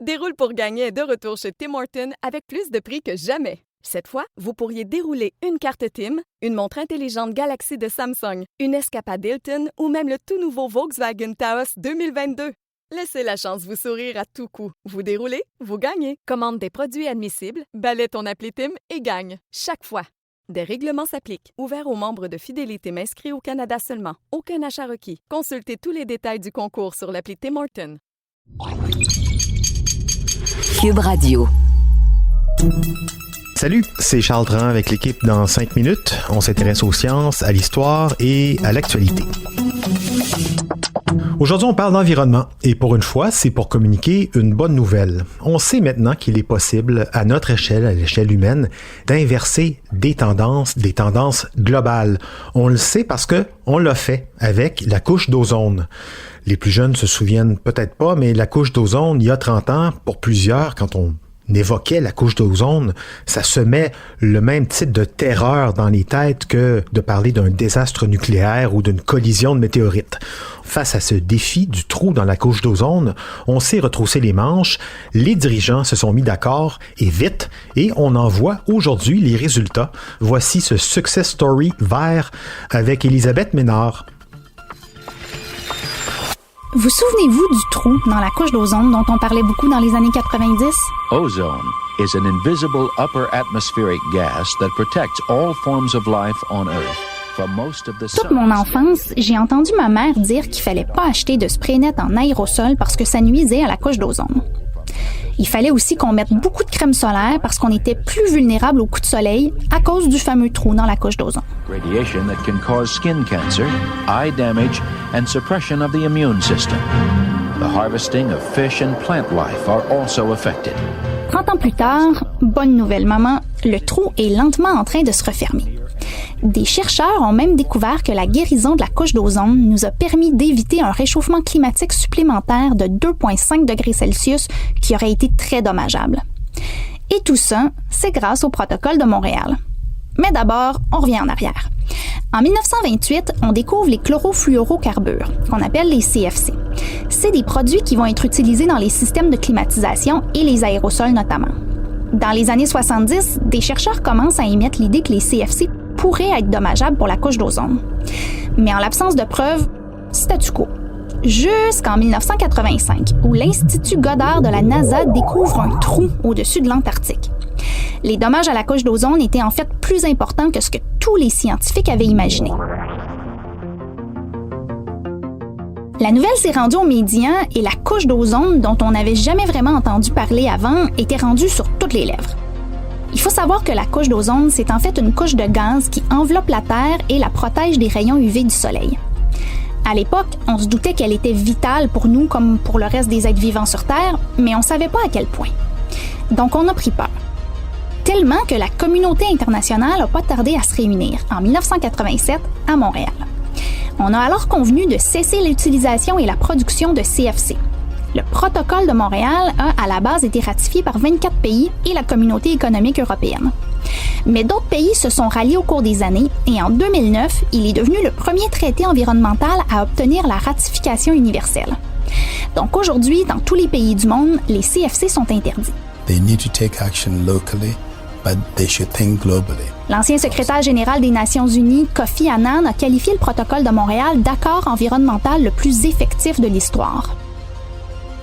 Déroule pour gagner est de retour chez Tim Hortons avec plus de prix que jamais. Cette fois, vous pourriez dérouler une carte Tim, une montre intelligente Galaxy de Samsung, une escapade Hilton ou même le tout nouveau Volkswagen Taos 2022. Laissez la chance vous sourire à tout coup. Vous déroulez, vous gagnez. Commande des produits admissibles, balaie ton appli Tim et gagne. Chaque fois. Des règlements s'appliquent. Ouvert aux membres de Fidélité inscrits au Canada seulement. Aucun achat requis. Consultez tous les détails du concours sur l'appli Tim Hortons. Cube Radio. Salut, c'est Charles Dran avec l'équipe dans 5 minutes. On s'intéresse aux sciences, à l'histoire et à l'actualité. Aujourd'hui, on parle d'environnement et pour une fois, c'est pour communiquer une bonne nouvelle. On sait maintenant qu'il est possible, à notre échelle, à l'échelle humaine, d'inverser des tendances globales. On le sait parce que on l'a fait avec la couche d'ozone. Les plus jeunes se souviennent peut-être pas, mais la couche d'ozone, il y a 30 ans, pour plusieurs, quand on évoquait la couche d'ozone, ça semait le même type de terreur dans les têtes que de parler d'un désastre nucléaire ou d'une collision de météorites. Face à ce défi du trou dans la couche d'ozone, on s'est retroussé les manches, les dirigeants se sont mis d'accord et vite, et on en voit aujourd'hui les résultats. Voici ce Success Story vert avec Elisabeth Ménard. Vous souvenez-vous du trou dans la couche d'ozone dont on parlait beaucoup dans les années 90? Ozone is an invisible upper atmospheric gas that protects all forms of life on Earth from most of the sun. Toute mon enfance, j'ai entendu ma mère dire qu'il fallait pas acheter de spray net en aérosol parce que ça nuisait à la couche d'ozone. Il fallait aussi qu'on mette beaucoup de crème solaire parce qu'on était plus vulnérable aux coups de soleil à cause du fameux trou dans la couche d'ozone. Radiation that can cause skin cancer, eye damage, and suppression of the immune system. The harvesting of fish and plant life are also affected. 30 ans plus tard, bonne nouvelle maman, le trou est lentement en train de se refermer. Des chercheurs ont même découvert que la guérison de la couche d'ozone nous a permis d'éviter un réchauffement climatique supplémentaire de 2,5 degrés Celsius qui aurait été très dommageable. Et tout ça, c'est grâce au protocole de Montréal. Mais d'abord, on revient en arrière. En 1928, on découvre les chlorofluorocarbures, qu'on appelle les CFC. C'est des produits qui vont être utilisés dans les systèmes de climatisation et les aérosols notamment. Dans les années 70, des chercheurs commencent à émettre l'idée que les CFC pourraient être dommageables pour la couche d'ozone. Mais en l'absence de preuves, statu quo. Jusqu'en 1985, où l'Institut Goddard de la NASA découvre un trou au-dessus de l'Antarctique. Les dommages à la couche d'ozone étaient en fait plus importants que ce que tous les scientifiques avaient imaginé. La nouvelle s'est rendue aux médias et la couche d'ozone, dont on n'avait jamais vraiment entendu parler avant, était rendue sur toutes les lèvres. Il faut savoir que la couche d'ozone, c'est en fait une couche de gaz qui enveloppe la Terre et la protège des rayons UV du Soleil. À l'époque, on se doutait qu'elle était vitale pour nous comme pour le reste des êtres vivants sur Terre, mais on ne savait pas à quel point. Donc on a pris peur. Tellement que la communauté internationale n'a pas tardé à se réunir en 1987 à Montréal. On a alors convenu de cesser l'utilisation et la production de CFC. Le protocole de Montréal a à la base été ratifié par 24 pays et la communauté économique européenne. Mais d'autres pays se sont ralliés au cours des années et en 2009, il est devenu le premier traité environnemental à obtenir la ratification universelle. Donc aujourd'hui, dans tous les pays du monde, les CFC sont interdits. They need to take action locally, but they should think globally. L'ancien secrétaire général des Nations Unies, Kofi Annan, a qualifié le protocole de Montréal d'accord environnemental le plus effectif de l'histoire.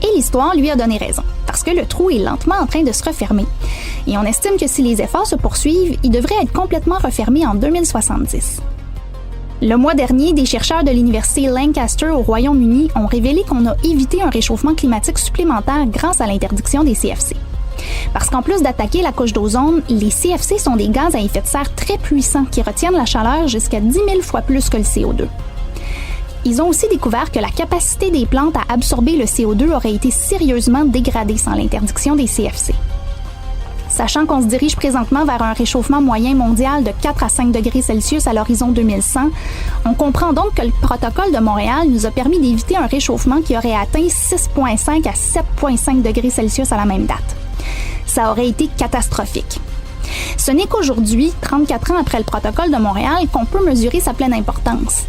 Et l'histoire lui a donné raison, parce que le trou est lentement en train de se refermer. Et on estime que si les efforts se poursuivent, il devrait être complètement refermé en 2070. Le mois dernier, des chercheurs de l'Université Lancaster au Royaume-Uni ont révélé qu'on a évité un réchauffement climatique supplémentaire grâce à l'interdiction des CFC. Parce qu'en plus d'attaquer la couche d'ozone, les CFC sont des gaz à effet de serre très puissants qui retiennent la chaleur jusqu'à 10 000 fois plus que le CO2. Ils ont aussi découvert que la capacité des plantes à absorber le CO2 aurait été sérieusement dégradée sans l'interdiction des CFC. Sachant qu'on se dirige présentement vers un réchauffement moyen mondial de 4 à 5 degrés Celsius à l'horizon 2100, on comprend donc que le protocole de Montréal nous a permis d'éviter un réchauffement qui aurait atteint 6,5 à 7,5 degrés Celsius à la même date. Ça aurait été catastrophique. Ce n'est qu'aujourd'hui, 34 ans après le protocole de Montréal, qu'on peut mesurer sa pleine importance.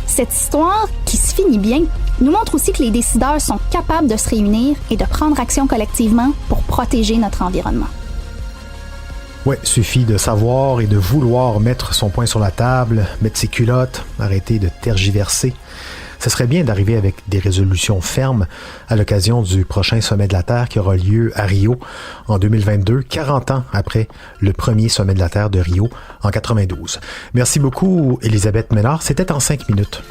Cette histoire, qui se finit bien, nous montre aussi que les décideurs sont capables de se réunir et de prendre action collectivement pour protéger notre environnement. Ouais, suffit de savoir et de vouloir mettre son poing sur la table, mettre ses culottes, arrêter de tergiverser. Ce serait bien d'arriver avec des résolutions fermes à l'occasion du prochain sommet de la Terre qui aura lieu à Rio en 2022, 40 ans après le premier sommet de la Terre de Rio en 92. Merci beaucoup, Elisabeth Ménard. C'était en 5 minutes.